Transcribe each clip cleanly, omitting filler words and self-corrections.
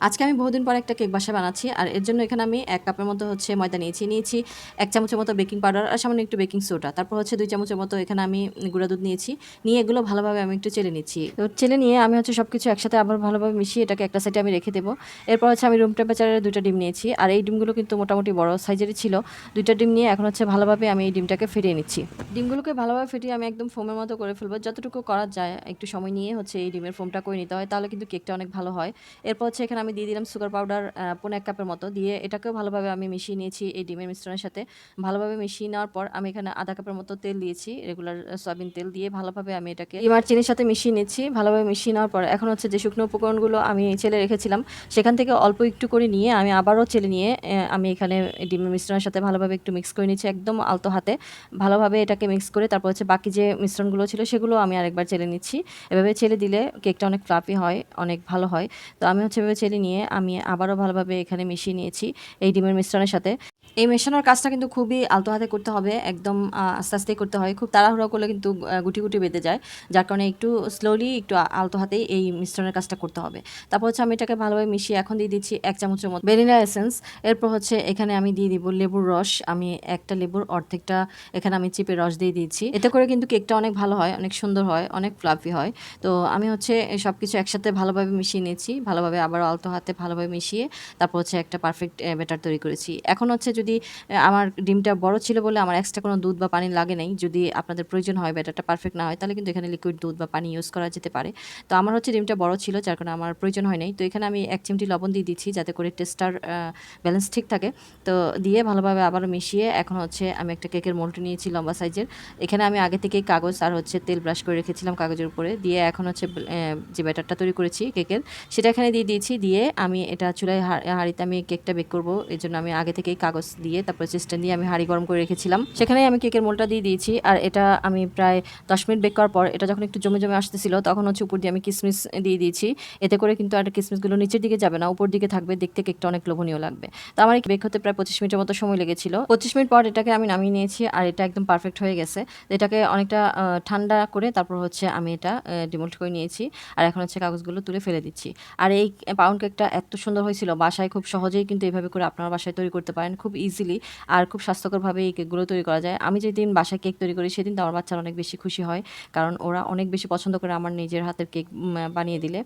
আজকে আমি বহুদিন পর একটা কেক বাসায় বানাচ্ছি, আর এর জন্য এখানে আমি 1 কাপের মতো হচ্ছে ময়দা নিয়েছি 1 চামচের মতো বেকিং পাউডার আর সামান্য একটু বেকিং সোডা, তারপর হচ্ছে 2 চামচের মতো এখানে আমি গুঁড়া দুধ নিয়ে এগুলো ভালোভাবে আমি একটু চেলে নিচ্ছি। তো চেলে নিয়ে আমি হচ্ছে সবকিছু একসাথে আবার ভালোভাবে মিশিয়ে এটাকে একটা সাইডে আমি রেখে দেবো। এরপর হচ্ছে আমি রুম টেম্পারেচারে 2টা ডিম নিয়েছি, আর এই ডিমগুলো কিন্তু মোটামুটি বড় সাইজেরই ছিল। 2টা ডিম নিয়ে এখন হচ্ছে ভালোভাবে আমি এই ডিমটাকে ফেটিয়ে নিচ্ছি। ডিমগুলোকে ভালোভাবে ফেটিয়ে আমি একদম ফোমের মতো করে ফেলবো, যতটুকু করা যায় একটু সময় নিয়ে হচ্ছে এই ডিমের ফোমটা করে নিতে হয়, তাহলে কিন্তু কেকটা অনেক ভালো হয়। এরপর হচ্ছে এখানে আমি দিয়ে দিলাম সুগার পাউডার 1.5 কাপের মতো, দিয়ে এটাকেও ভালোভাবে আমি মিশিয়ে নিয়েছি এই ডিমের মিশ্রণের সাথে। ভালোভাবে মিশিয়ে নেওয়ার পর আমি এখানে আধা কাপের মতো তেল দিয়েছি, রেগুলার সয়াবিন তেল দিয়ে ভালোভাবে আমি এটাকে ডিম আর চিনির সাথে মিশিয়ে নিচ্ছি। ভালোভাবে মিশিয়ে নেওয়ার পর এখন হচ্ছে যে শুকনো উপকরণগুলো আমি চেলে রেখেছিলাম সেখান থেকে অল্প একটু করে নিয়ে আমি আবারও চেলে নিয়ে আমি এখানে ডিমের মিশ্রণের সাথে ভালোভাবে একটু মিক্স করে নিচ্ছি, একদম আলতো হাতে ভালোভাবে এটাকে মিক্স করে তারপর হচ্ছে বাকি যে মিশ্রণগুলো ছিল সেগুলো আমি আরেকবার চেলে নিচ্ছি। এভাবে চেলে দিলে কেকটা অনেক ফ্লাফি হয়, অনেক ভালো হয়। তো আমি হচ্ছে এভাবে চেলে নিয়ে আমি আবারও ভালোভাবে এখানে মিশিয়ে নিয়েছি এই ডিমের মিশ্রণের সাথে। এই মেশানোর কাজটা কিন্তু খুবই আলতো হাতে করতে হবে, একদম আস্তে আস্তেই করতে হয়। খুব তাড়াহুড়ো করলে কিন্তু গুটি গুটি বেঁধে যায়, যার কারণে একটু স্লোলি একটু আলতো হাতেই এই মিশ্রণের কাজটা করতে হবে। তারপর হচ্ছে আমি এটাকে ভালোভাবে মিশিয়ে এখন দিয়ে দিচ্ছি 1 চামচের মতো ভ্যানিলা এসেন্স। এরপর হচ্ছে এখানে আমি দিয়ে দিব লেবুর রস। আমি একটা লেবুর অর্ধেকটা এখানে আমি চিপে রস দিয়ে দিয়েছি, এতে করে কিন্তু কেকটা অনেক ভালো হয়, অনেক সুন্দর হয়, অনেক ফ্লাফি হয়। তো আমি হচ্ছে সব কিছু একসাথে ভালোভাবে মিশিয়ে নিয়েছি, ভালোভাবে আবার আলতো হাতে ভালোভাবে মিশিয়ে তারপর হচ্ছে একটা পারফেক্ট ব্যাটার তৈরি করেছি। এখন হচ্ছে যদি আমার ডিমটা বড় ছিল বলে আমার এক্সট্রা কোনো দুধ বা পানি লাগে নাই, যদি আপনাদের প্রয়োজন হয় ব্যাটারটা পারফেক্ট না হয় তাহলে কিন্তু এখানে লিকুইড দুধ বা পানি ইউজ করা যেতে পারে। তো আমার হচ্ছে ডিমটা বড় ছিল যার কারণে আমার প্রয়োজন হয় নাই। তো এখানে আমি 1 চিমটি লবণ দিয়ে দিচ্ছি যাতে করে টেস্টটার ব্যালেন্স ঠিক থাকে। তো দিয়ে ভালোভাবে আবারও মিশিয়ে এখন হচ্ছে আমি একটা কেকের মোল্ড নিয়েছি লম্বা সাইজের। এখানে আমি আগে থেকেই কাগজ আর হচ্ছে তেল ব্রাশ করে রেখেছিলাম কাগজের উপরে, দিয়ে এখন হচ্ছে যে ব্যাটারটা তৈরি করেছি কেকের সেটা এখানে দিয়ে দিয়েছি। দিয়ে আমি এটা চুলায় হাঁড়িতে আমি কেকটা বেক করবো, এই জন্য আমি আগে থেকেই কাগজ দিয়ে তারপর স্ট্যান্ড দিয়ে আমি হাঁড়ি গরম করে রেখেছিলাম, সেখানেই আমি কেকের মোলটা দিয়ে দিয়েছি। আর এটা আমি প্রায় 10 মিনিট বেক করার পর এটা যখন একটু জমে জমে আসতেছিল তখন হচ্ছে উপর দিয়ে আমি কিসমিস দিয়ে দিয়েছি। এতে করে কিন্তু আর কিসমিসগুলো নিচের দিকে যাবে না, উপর দিকে থাকবে, দেখতে কেকটা অনেক লোভনীয় লাগবে। তো আমার এই বেক হতে প্রায় 25 মিনিটের মতো সময় লেগেছিল। 25 মিনিট পর এটাকে আমি নামিয়ে নিয়েছি আর এটা একদম পারফেক্ট হয়ে গেছে। এটাকে অনেকটা ঠান্ডা করে তারপর হচ্ছে আমি এটা ডিমোল্ড করে নিয়েছি, আর এখন হচ্ছে কাগজগুলো তুলে ফেলে দিচ্ছি। আর এই পাউন্ড কেকটা এত সুন্দর হয়েছিল, বাসায় খুব সহজেই কিন্তু এভাবে করে আপনারা বাসায় তৈরি করতে পারেন খুব ইজিলি, আর খুব স্বাস্থ্যকরভাবে এই কেকগুলো তৈরি করা যায়। আমি যেদিন বাসায় কেক তৈরি করি সেদিন তো আমার বাচ্চারা অনেক বেশি খুশি হয়, কারণ ওরা অনেক বেশি পছন্দ করে আমার নিজের হাতের কেক বানিয়ে দিলে।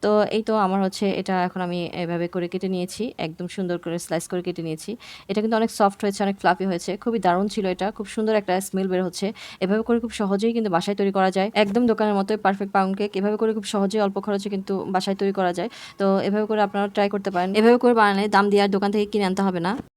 তো এই তো আমার হচ্ছে এটা এখন আমি এভাবে করে কেটে নিয়েছি, একদম সুন্দর করে স্লাইস করে কেটে নিয়েছি। এটা কিন্তু অনেক সফট হয়েছে, অনেক ফ্লাফি হয়েছে, খুবই দারুণ ছিল, এটা খুব সুন্দর একটা স্মেল বের হচ্ছে। এভাবে করে খুব সহজেই কিন্তু বাসায় তৈরি করা যায়, একদম দোকানের মতোই পারফেক্ট পাউন্ড কেক এভাবে করে খুব সহজেই অল্প খরচে কিন্তু বাসায় তৈরি করা যায়। তো এভাবে করে আপনারা ট্রাই করতে পারেন, এভাবে করে বানালে দাম দিয়ে আর দোকান থেকে কিনে আনতে হবে না।